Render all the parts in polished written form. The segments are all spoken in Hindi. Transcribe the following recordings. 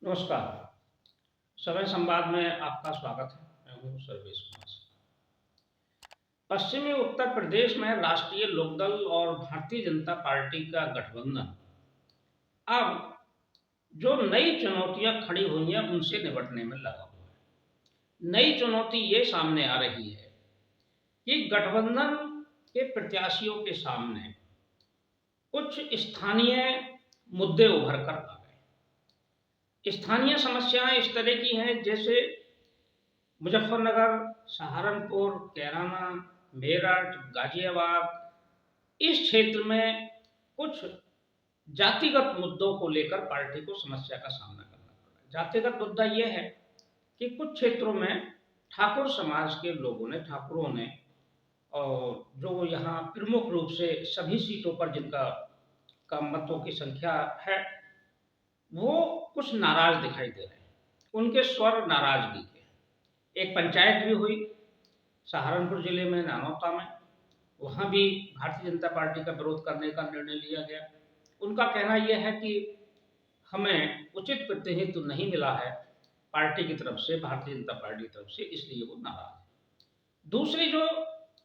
नमस्कार। समय संवाद में आपका स्वागत है। मैं हूँ सर्वेश कुमार। पश्चिमी उत्तर प्रदेश में राष्ट्रीय लोकदल और भारतीय जनता पार्टी का गठबंधन अब जो नई चुनौतियां खड़ी हुई हैं उनसे निपटने में लगा हुआ है। नई चुनौती ये सामने आ रही है कि गठबंधन के प्रत्याशियों के सामने कुछ स्थानीय मुद्दे उभर कर आ गए। स्थानीय समस्याएं इस तरह की हैं जैसे मुजफ्फरनगर, सहारनपुर, कैराना, मेरठ, गाजियाबाद। इस क्षेत्र में कुछ जातिगत मुद्दों को लेकर पार्टी को समस्या का सामना करना पड़ा है। जातिगत मुद्दा यह है कि कुछ क्षेत्रों में ठाकुर समाज के लोगों ने, ठाकुरों ने, और जो यहाँ प्रमुख रूप से सभी सीटों पर जिनका मतों की संख्या है, वो कुछ नाराज दिखाई दे रहे हैं। उनके स्वर नाराजगी के। एक पंचायत भी हुई सहारनपुर जिले में, नानौता में। वहाँ भी भारतीय जनता पार्टी का विरोध करने का निर्णय लिया गया। उनका कहना यह है कि हमें उचित प्रतिनिधित्व नहीं मिला है पार्टी की तरफ से, भारतीय जनता पार्टी की तरफ से, इसलिए वो नाराज है। दूसरी जो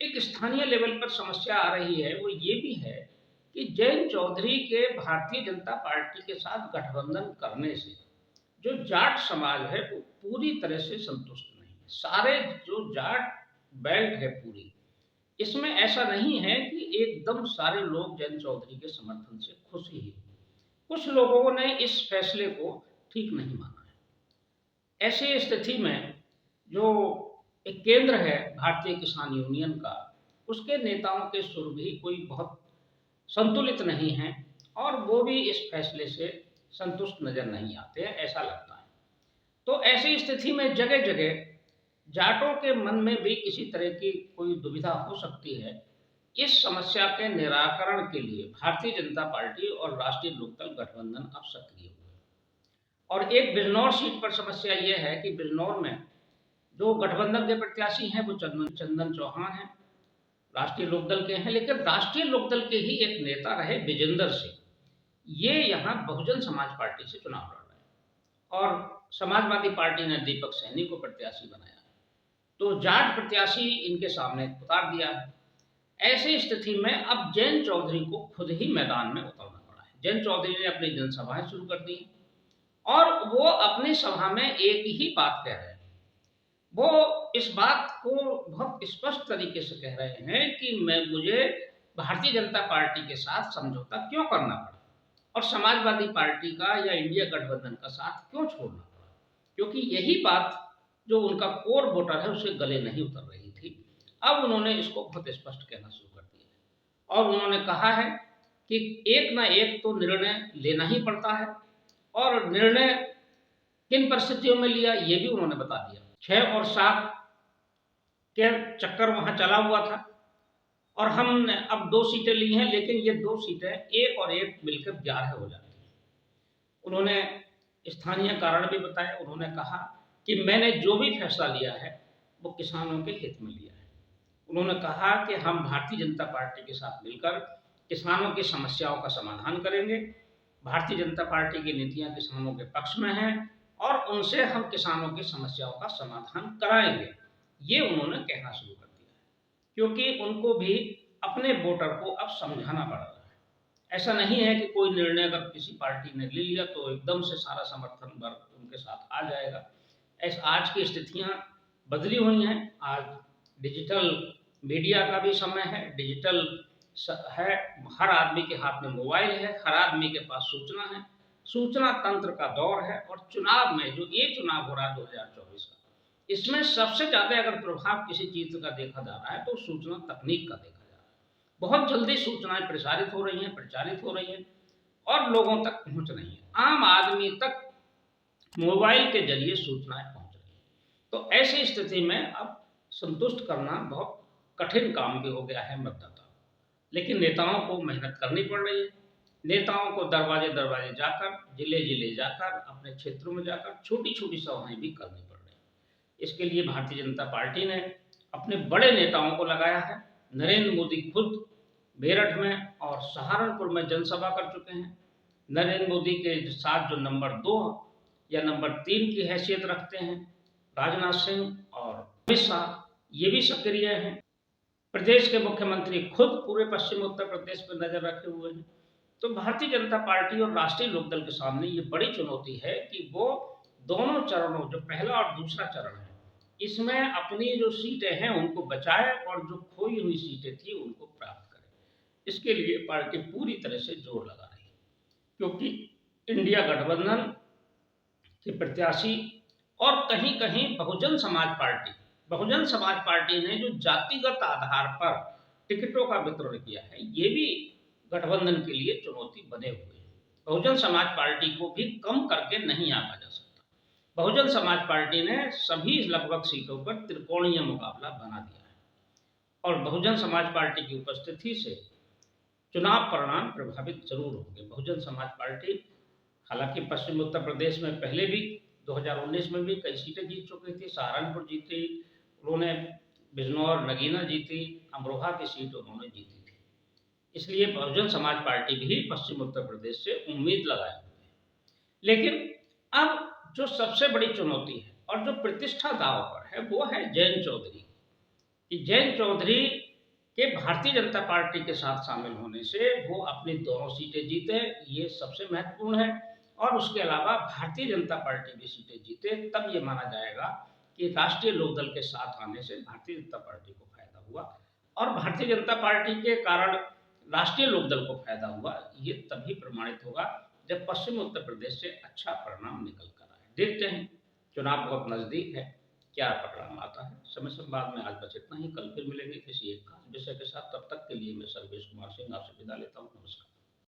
एक स्थानीय लेवल पर समस्या आ रही है वो ये भी है कि जयंत चौधरी के भारतीय जनता पार्टी के साथ गठबंधन करने से जो जाट समाज है वो पूरी तरह से संतुष्ट नहीं है। सारे जो जाट बेल्ट है पूरी, इसमें ऐसा नहीं है कि एकदम सारे लोग जयंत चौधरी के समर्थन से खुश ही हैं। कुछ लोगों ने इस फैसले को ठीक नहीं माना है। ऐसी स्थिति में जो एक केंद्र है भारतीय किसान यूनियन का, उसके नेताओं के सुर भी कोई बहुत संतुलित नहीं है और वो भी इस फैसले से संतुष्ट नजर नहीं आते हैं, ऐसा लगता है। तो ऐसी स्थिति में जगह जगह जाटों के मन में भी किसी तरह की कोई दुविधा हो सकती है। इस समस्या के निराकरण के लिए भारतीय जनता पार्टी और राष्ट्रीय लोकदल गठबंधन अब सक्रिय हुए। और एक बिजनौर सीट पर समस्या यह है कि बिजनौर में जो गठबंधन के प्रत्याशी हैं वो चंदन चौहान हैं, राष्ट्रीय लोकदल के हैं, लेकिन राष्ट्रीय लोकदल के ही एक नेता रहे विजेंद्र सिंह, ये यहाँ बहुजन समाज पार्टी से चुनाव लड़ रहे हैं और समाजवादी पार्टी ने दीपक सैनी को प्रत्याशी बनाया। तो जाट प्रत्याशी इनके सामने उतार दिया है। ऐसी स्थिति में अब जयंत चौधरी को खुद ही मैदान में उतरना पड़ा है। जयंत चौधरी ने अपनी जनसभाएं शुरू कर दी और वो अपनी सभा में एक ही बात कह रहे हैं। वो इस बात को बहुत स्पष्ट तरीके से कह रहे हैं कि मुझे भारतीय जनता पार्टी के साथ समझौता क्यों करना पड़ा और समाजवादी पार्टी का या इंडिया गठबंधन का साथ क्यों छोड़ना पड़ा, क्योंकि यही बात जो उनका कोर वोटर है उसे गले नहीं उतर रही थी। अब उन्होंने इसको बहुत स्पष्ट कहना शुरू कर दिया और उन्होंने कहा है कि एक ना एक तो निर्णय लेना ही पड़ता है और निर्णय किन परिस्थितियों में लिया ये भी उन्होंने बता दिया। 6 और 7 के चक्कर वहां चला हुआ था और हमने अब 2 सीटें ली हैं, लेकिन ये 2 सीटें एक और एक मिलकर 11 हो जाती हैं। उन्होंने स्थानीय कारण भी बताया। उन्होंने कहा कि मैंने जो भी फैसला लिया है वो किसानों के हित में लिया है। उन्होंने कहा कि हम भारतीय जनता पार्टी के साथ मिलकर किसानों की समस्याओं का समाधान करेंगे। भारतीय जनता पार्टी की नीतियां किसानों के पक्ष में हैं और उनसे हम किसानों की समस्याओं का समाधान कराएंगे। ये उन्होंने कहना शुरू कर दिया है क्योंकि उनको भी अपने वोटर को अब समझाना पड़ रहा है। ऐसा नहीं है कि कोई निर्णय अगर किसी पार्टी ने ले लिया तो एकदम से सारा समर्थन वर्ग उनके साथ आ जाएगा। ऐसा आज की स्थितियां बदली हुई हैं। आज डिजिटल मीडिया का भी समय है, डिजिटल है, हर आदमी के हाथ में मोबाइल है, हर आदमी के पास सूचना है, सूचना तंत्र का दौर है। और चुनाव में जो ये चुनाव हो रहा है 2024 का, इसमें सबसे ज्यादा अगर प्रभाव किसी चीज का देखा जा रहा है तो सूचना तकनीक का देखा जा रहा है। बहुत जल्दी सूचनाएं प्रसारित हो रही हैं, प्रचारित हो रही हैं और लोगों तक पहुंच रही हैं। आम आदमी तक मोबाइल के जरिए सूचनाएं पहुंच रही हैं। तो ऐसी स्थिति में अब संतुष्ट करना बहुत कठिन काम भी हो गया है मतदाता। लेकिन नेताओं को मेहनत करनी पड़ रही है। नेताओं को दरवाजे दरवाजे जाकर, जिले जिले जाकर, अपने क्षेत्रों में जाकर छोटी छोटी सभाएं भी करनी पड़ रही है। इसके लिए भारतीय जनता पार्टी ने अपने बड़े नेताओं को लगाया है। नरेंद्र मोदी खुद मेरठ में और सहारनपुर में जनसभा कर चुके हैं। नरेंद्र मोदी के साथ जो नंबर 2 या नंबर 3 की हैसियत रखते हैं। राजनाथ सिंह और अमित शाह ये भी सक्रिय हैं। प्रदेश के मुख्यमंत्री खुद पूरे पश्चिम उत्तर प्रदेश पर नजर रखे हुए हैं। तो भारतीय जनता पार्टी और राष्ट्रीय लोकदल के सामने ये बड़ी चुनौती है कि वो दोनों चरणों, जो पहला और दूसरा चरण है, इसमें अपनी जो सीटें हैं उनको बचाए और जो खोई हुई सीटें थी उनको प्राप्त करे। इसके लिए पार्टी पूरी तरह से जोर लगा रही है, क्योंकि इंडिया गठबंधन के प्रत्याशी और कहीं कहीं बहुजन समाज पार्टी ने जो जातिगत आधार पर टिकटों का वितरण किया है, ये भी गठबंधन के लिए चुनौती बने हुए हैं। बहुजन समाज पार्टी को भी कम करके नहीं आंका जा सकता। बहुजन समाज पार्टी ने सभी लगभग सीटों पर त्रिकोणीय मुकाबला बना दिया है और बहुजन समाज पार्टी की उपस्थिति से चुनाव परिणाम प्रभावित जरूर होंगे। बहुजन समाज पार्टी हालांकि पश्चिम उत्तर प्रदेश में पहले भी 2019 में भी कई सीटें जीत चुकी थी। सहारनपुर जीती उन्होंने, बिजनौर नगीना जीती, अमरोहा की सीट उन्होंने जीती थी। इसलिए बहुजन समाज पार्टी भी पश्चिम उत्तर प्रदेश से उम्मीद लगाए हुए है। लेकिन अब जो सबसे बड़ी चुनौती है और जो प्रतिष्ठा दांव पर है वो है जयंत चौधरी कि जयंत चौधरी के भारतीय जनता पार्टी के साथ शामिल होने से वो अपनी दोनों सीटें जीते, ये सबसे महत्वपूर्ण है। और उसके अलावा भारतीय जनता पार्टी भी सीटें जीते, तब ये माना जाएगा कि राष्ट्रीय लोकदल के साथ आने से भारतीय जनता पार्टी को फायदा हुआ और भारतीय जनता पार्टी के कारण राष्ट्रीय लोकदल को फायदा हुआ। ये तभी प्रमाणित होगा जब पश्चिम उत्तर प्रदेश से अच्छा परिणाम निकल कर आए। देखते हैं, चुनाव बहुत नजदीक है, क्या परिणाम आता है। समय संवाद में आज बस इतना ही। कल फिर मिलेंगे किसी एक खास विषय के साथ। तब तक के लिए मैं सर्वेश कुमार सिंह आपसे विदा लेता हूँ। नमस्कार।